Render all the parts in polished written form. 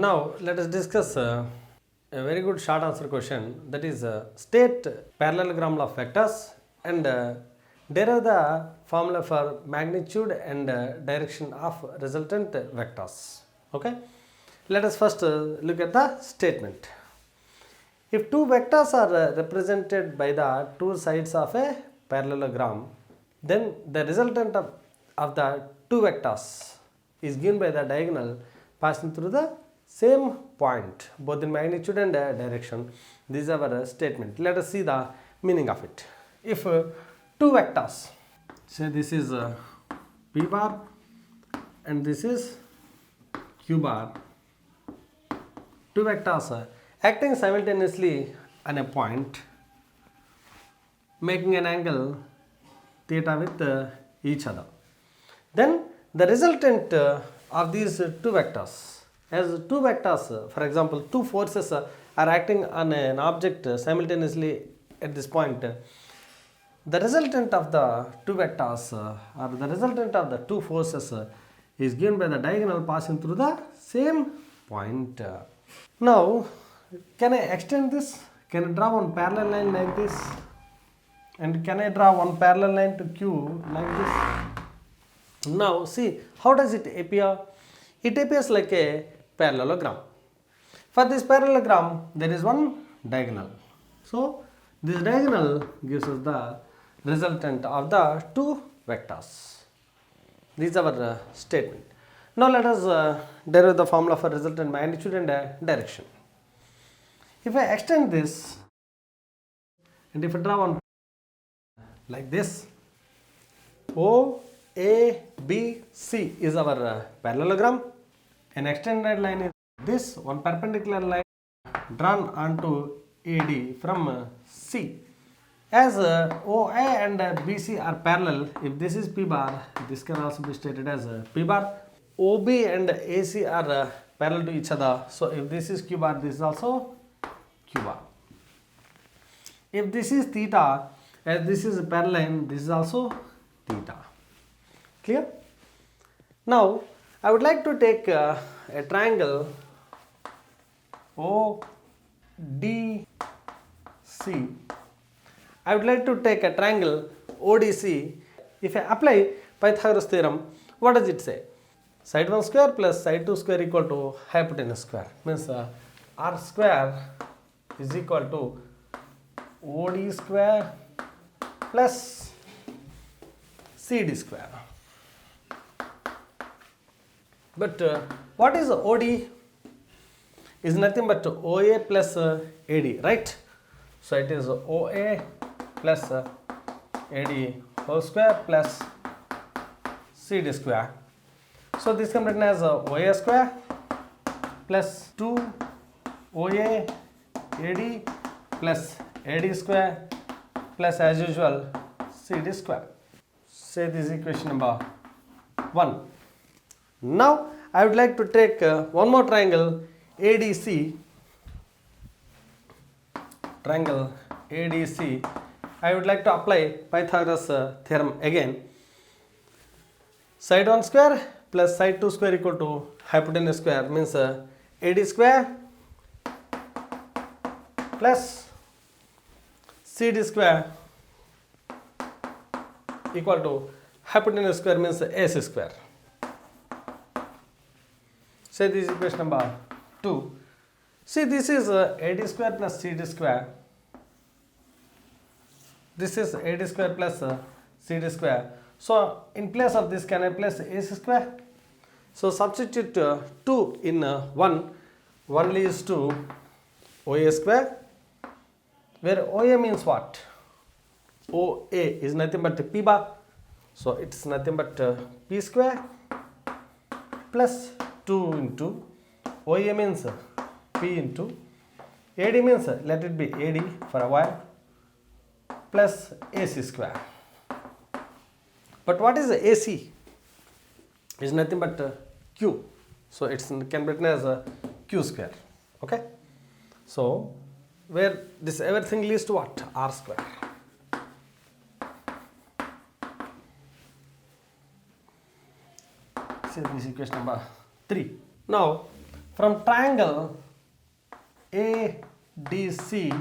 Now let us discuss a very good short answer question, that is state parallelogram of vectors and derive the formula for magnitude and direction of resultant vectors. Okay, let us first look at the statement. If two vectors are represented by the two sides of a parallelogram, then the resultant of the two vectors is given by the diagonal passing through the same point, both in magnitude and direction. This is our statement. Let us see the meaning of it. If two vectors, say this is p bar and this is q bar, two vectors acting simultaneously on a point, making an angle theta with each other, then the resultant of these two vectors, as two vectors, for example, two forces are acting on an object simultaneously at this point, the resultant of the two vectors or the resultant of the two forces is given by the diagonal passing through the same point. Now, can I extend this? Can I draw one parallel line like this? And can I draw one parallel line to Q like this? Now, see, how does it appear? It appears like a parallelogram. For this parallelogram, there is one diagonal. So, this diagonal gives us the resultant of the two vectors. This is our statement. Now, let us derive the formula for resultant magnitude and direction. If I extend this and if I draw one like this, O, A, B, C is our parallelogram. An extended line is this, one perpendicular line drawn onto AD from C. As OA and BC are parallel, if this is P bar, this can also be stated as P bar. OB and AC are parallel to each other. So, if this is Q bar, this is also Q bar. If this is theta, as this is a parallel line, this is also theta. Clear? Now, I would like to take a triangle ODC. I would like to take a triangle ODC. If I apply Pythagoras theorem, what does it say? Side 1 square plus side 2 square equal to hypotenuse square. Means R square is equal to OD square plus CD square. But what is OD? Is nothing but OA plus AD, right? So it is OA plus AD whole square plus CD square. So this can be written as OA square plus 2 OA AD plus AD square plus, as usual, CD square. Say this is equation number 1. Now I would like to take one more triangle ADC. Triangle ADC. I would like to apply Pythagoras theorem again. Side 1 square plus side 2 square equal to hypotenuse square, means AD square plus CD square equal to hypotenuse square, means AC square. Say this is equation number 2. See, this is AD square plus CD square. This is AD square plus CD square. So, in place of this, can I place AC square? So, substitute 2 in 1. 1 leads to OA square, where OA means what? OA is nothing but P bar. So, it's nothing but P square plus 2 into OA means P into AD means let it be AD for a while plus AC square. But what is the AC? Is nothing but Q. So it can be written as Q square. Okay. So where this everything leads to what? R square. See this equation number 3. Now from triangle ADC,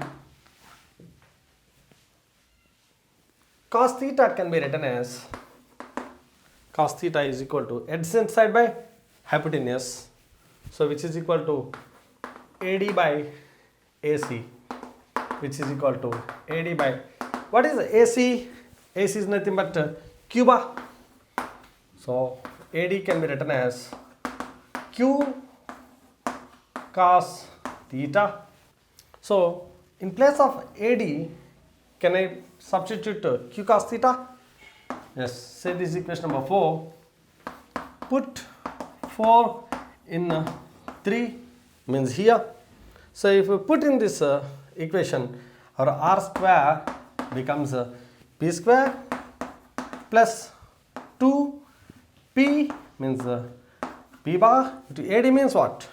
cos theta can be written as cos theta is equal to adjacent side by hypotenuse, so which is equal to AD by AC, which is equal to AD by, what is AC? AC is nothing but Q bar. So AD can be written as Q cos theta. So in place of AD, can I substitute Q cos theta? Yes, say this is equation number 4. Put 4 in 3 means here. So if we put in this equation, our R square becomes P square plus 2P means P bar to AD means what?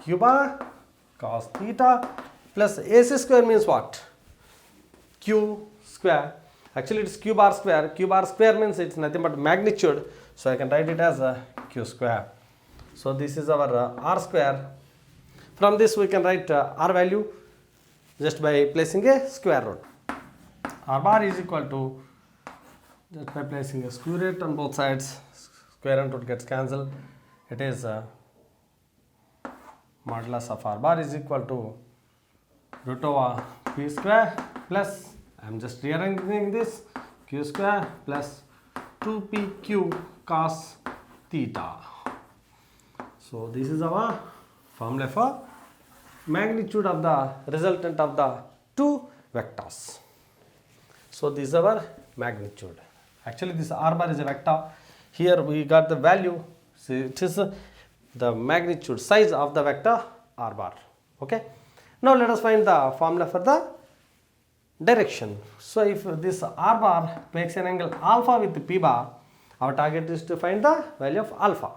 Q bar cos theta plus AC square means what? Q square. Actually it is Q bar square. Q bar square means it's nothing but magnitude. So I can write it as Q square. So this is our R square. From this we can write R value just by placing a square root. R bar is equal to, just by placing a square root on both sides, square and root gets cancelled. It is modulus of R bar is equal to root over P square plus, I am just rearranging this, Q square plus 2PQ cos theta. So this is our formula for magnitude of the resultant of the two vectors. So this is our magnitude. Actually this R bar is a vector. Here we got the value. So it is the magnitude size of the vector R bar. Okay. Now let us find the formula for the direction. So if this R bar makes an angle alpha with P bar, our target is to find the value of alpha.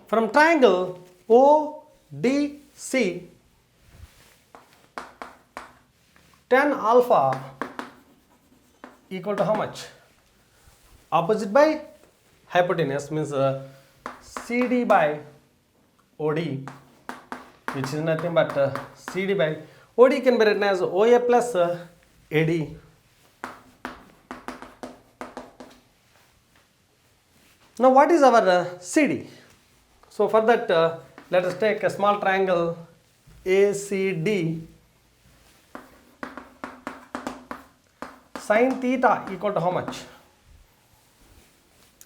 From triangle ODC, tan alpha equal to how much? Opposite by hypotenuse means CD by OD, which is nothing but CD by OD can be written as OA plus AD. Now what is our CD? So for that let us take a small triangle ACD. Sin theta equal to how much?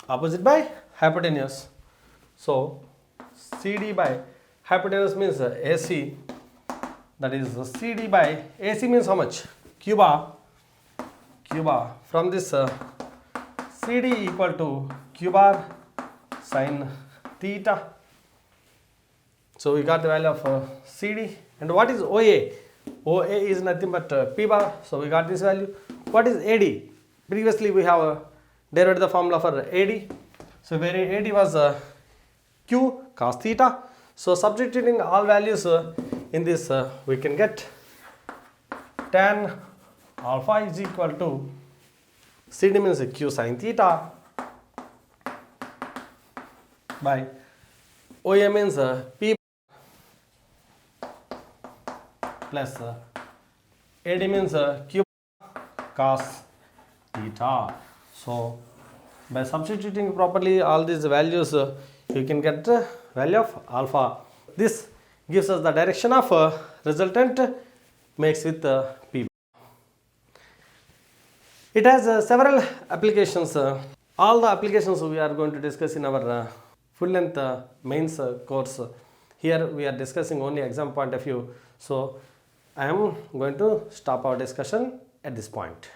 Opposite by hypotenuse. So CD by hypotenuse means AC, that is CD by AC means how much? Q bar. Q bar. From this CD equal to Q bar sin theta. So we got the value of CD. And what is OA? OA is nothing but P bar. So we got this value. What is AD? Previously we have derived the formula for AD. So where AD was Q cos theta. So substituting all values in this we can get tan alpha is equal to CD means Q sin theta by OA means P plus AD means Q cos theta. So by substituting properly all these values you can get the value of alpha. This gives us the direction of resultant makes with P. It has several applications. All the applications we are going to discuss in our full length mains course. Here we are discussing only exam point of view. So I am going to stop our discussion at this point.